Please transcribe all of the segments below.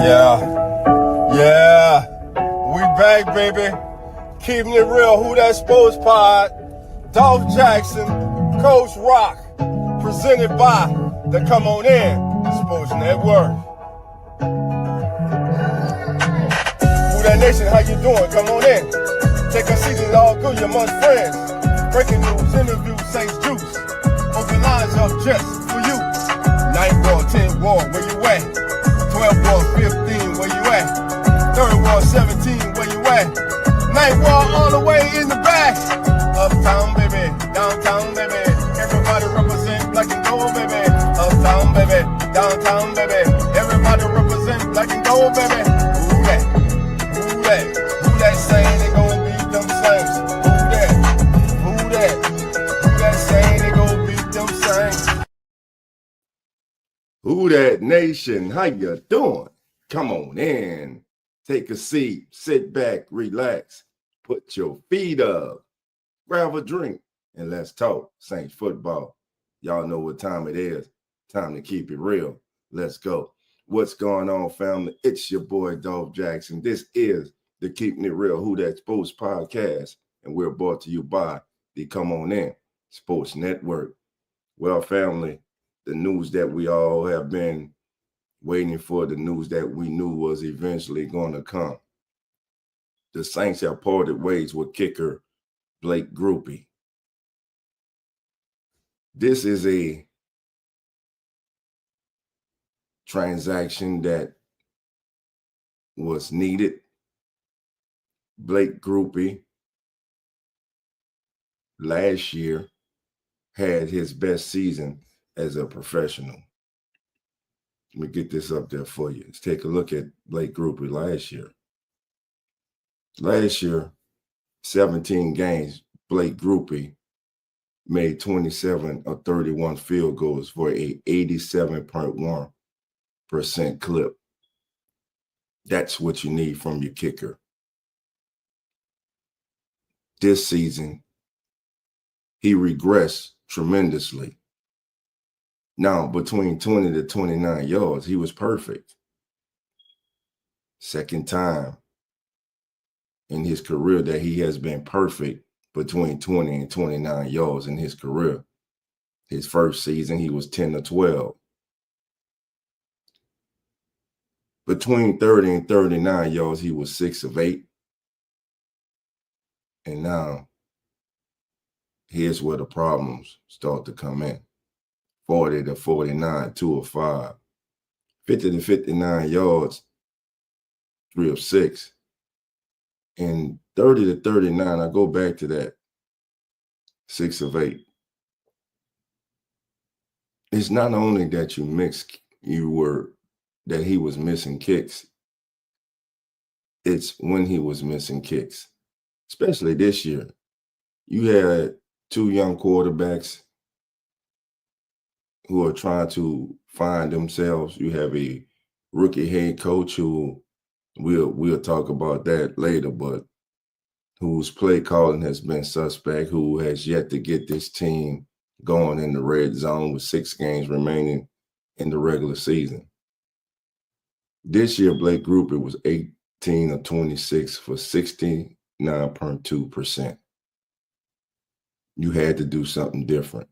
Yeah, we back, baby. Keeping it real. Who That Sports Pod? Dolph Jackson, Coach Rock, presented by the Come On In Sports Network. Who That Nation, how you doing? Come on in. Take a seat, it's all good, you're amongst friends. Breaking news, interviews, Saints Juice. Open lines up just for you. 9 ball, 10 ball, where you at? 12 ball, 15, where you at? 3rd ball, 17, where you at? 9th ball, all the way in the back. Uptown, baby, downtown, baby. Everybody represent black and gold, baby. Uptown, baby, downtown, baby. Everybody represent black and gold, baby. Who that? Who that? Who that saying they gon' beat them Saints? Who that? Who that? Who that saying they gon' beat them Saints? Who That Nation, how you doing? Come on in, take a seat, sit back, relax, put your feet up, grab a drink, and let's talk Saints football. Y'all know what time it is. Time to keep it real. Let's go. What's going on, family? It's your boy, Dolph Jackson. This is the Keeping It Real Who That Sports podcast, and we're brought to you by the Come On In Sports Network. Well, family, the news that we all have been waiting for, the news that we knew was eventually going to come. The Saints have parted ways with kicker Blake Groupe. This is a transaction that was needed. Blake Groupe last year had his best season as a professional. Let me get this up there for you. Let's take a look at Blake Groupe last year. Last year, 17 games, Blake Groupe made 27 of 31 field goals for a 87.1% clip. That's what you need from your kicker. This season, he regressed tremendously. Now, between 20 to 29 yards, he was perfect. Second time in his career that he has been perfect between 20 and 29 yards in his career. His first season, he was 10 to 12. Between 30 and 39 yards, he was 6 of 8. And now, here's where the problems start to come in. 40 to 49, 2 of 5. 50 to 59 yards, 3 of 6. And 30 to 39, I go back to that, 6 of 8. It's not only that that he was missing kicks. It's when he was missing kicks, especially this year. You had 2 young quarterbacks who are trying to find themselves. You have a rookie head coach who we'll talk about that later, but whose play calling has been suspect, who has yet to get this team going in the red zone with 6 games remaining in the regular season. This year, Blake Groupe was 18 of 26 for 69.2%. You had to do something different.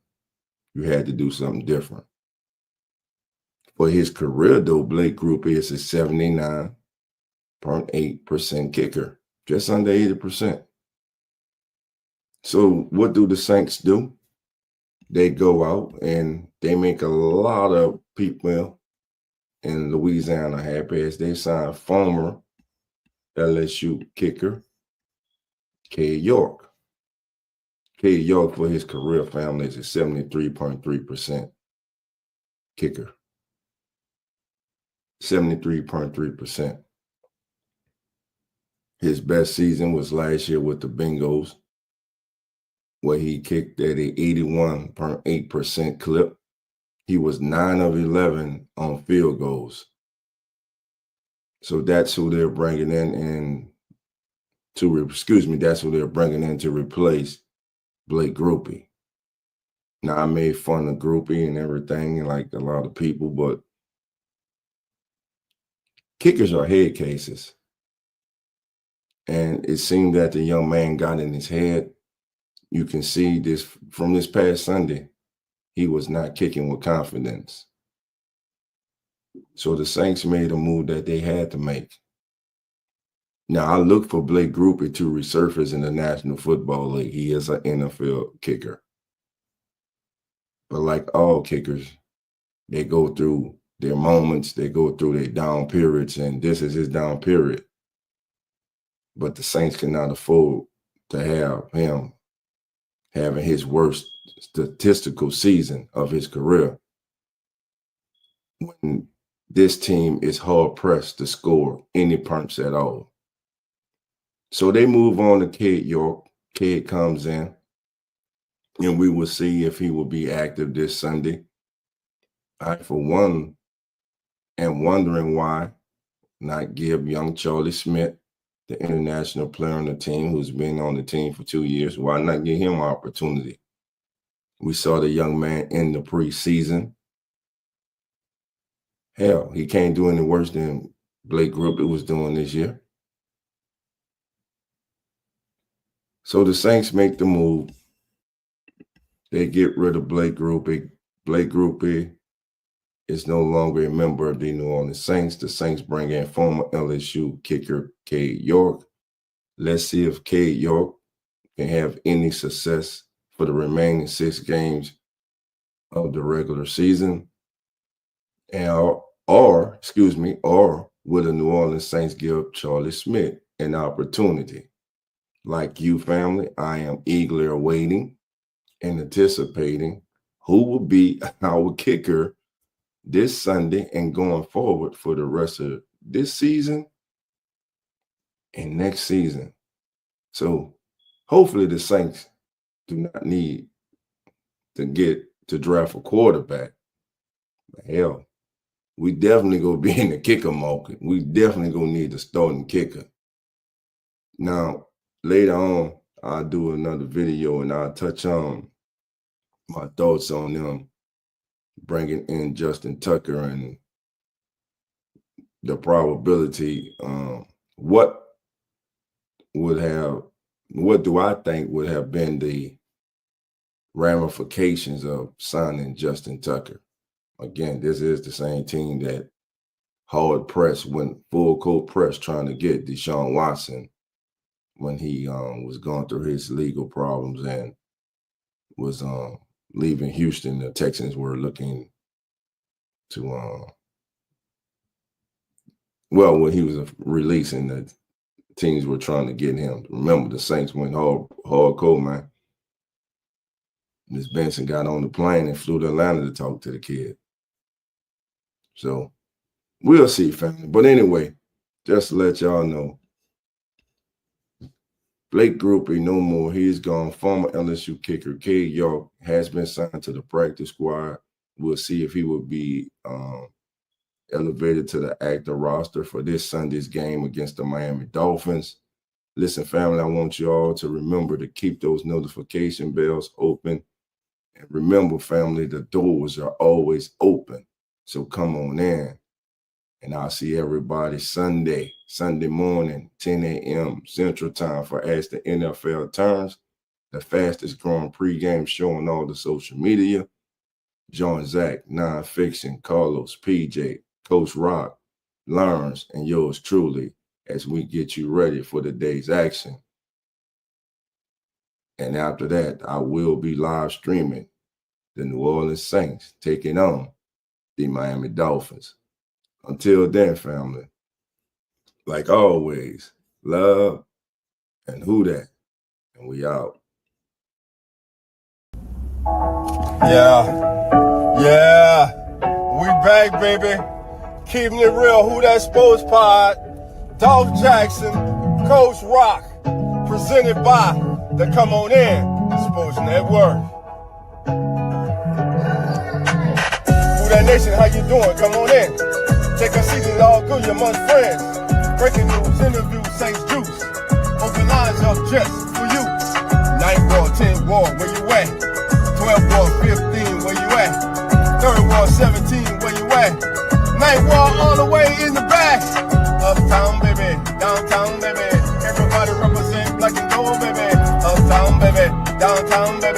For his career, though, Blake Groupe is a 79.8% kicker, just under 80%. So what do the Saints do? They go out and they make a lot of people in Louisiana happy as they sign former LSU kicker Cade York. Cade York, for his career, family, is a 73.3% kicker. 73.3%. His best season was last year with the Bengals, where he kicked at a 81.8% clip. He was 9 of 11 on field goals. So that's who they're bringing in to replace Blake Groupe. Now, I made fun of Groupe and everything, like a lot of people, but Kickers are head cases. And it seemed that the young man got in his head. You can see this from this past Sunday. He was not kicking with confidence. So the Saints made a move that they had to make. Now, I look for Groupe to resurface in the National Football League. He is an NFL kicker. But like all kickers, they go through their moments, they go through their down periods, and this is his down period. But the Saints cannot afford to have him having his worst statistical season of his career when this team is hard-pressed to score any punts at all. So they move on to CADE York. CADE comes in, and we will see if he will be active this Sunday. I, for one, am wondering why not give young Charlie Smith, the international player on the team who's been on the team for 2 years, why not give him an opportunity? We saw the young man in the preseason. Hell, he can't do any worse than Groupe was doing this year. So the Saints make the move. They get rid of Groupe. Groupe is no longer a member of the New Orleans Saints. The Saints bring in former LSU kicker CADE York. Let's see if CADE York can have any success for the remaining 6 games of the regular season. And or will the New Orleans Saints give Charlie Smith an opportunity? Like you, family, I am eagerly awaiting and anticipating who will be our kicker this Sunday and going forward for the rest of this season and next season. So hopefully the Saints do not need to draft a quarterback. But hell, we definitely gonna be in the kicker market. We definitely gonna need a starting kicker. Now, later on, I'll do another video and I'll touch on my thoughts on them bringing in Justin Tucker and the probability. What do I think would have been the ramifications of signing Justin Tucker? Again, this is the same team that hard press, went full court press trying to get Deshaun Watson when he was going through his legal problems and was leaving Houston. The Texans were looking to when he was releasing, the teams were trying to get him. Remember, the Saints went hardcore, man. Miss Benson got on the plane and flew to Atlanta to talk to the kid. So we'll see, family. But anyway, just to let y'all know, Groupe no more. He's gone. Former LSU kicker CADE York has been signed to the practice squad. We'll see if he will be elevated to the active roster for this Sunday's game against the Miami Dolphins. Listen, family, I want you all to remember to keep those notification bells open. And remember, family, the doors are always open. So come on in. And I'll see everybody Sunday morning, 10 a.m. Central Time for As the NFL Turns, the fastest growing pregame show on all the social media. Join Zach, Nonfiction, Carlos, PJ, Coach Rock, Lawrence, and yours truly as we get you ready for the day's action. And after that, I will be live streaming the New Orleans Saints taking on the Miami Dolphins. Until then, family, like always, love and who that, and we out. Yeah, we back, baby. Keeping it real, Who That Sports Pod, Dolph Jackson, Coach Rock, presented by the Come On In Sports Network. Who That Nation, how you doing? Come on in. Take a seat, it's all good, you're amongst friends. Breaking news, interviews, Saints Juice. Open lines up just for you. 9 ball, 10 ball, where you at? 12 ball, 15, where you at? 3rd ball, 17, where you at? 9th ball all the way in the back. Downtown, baby.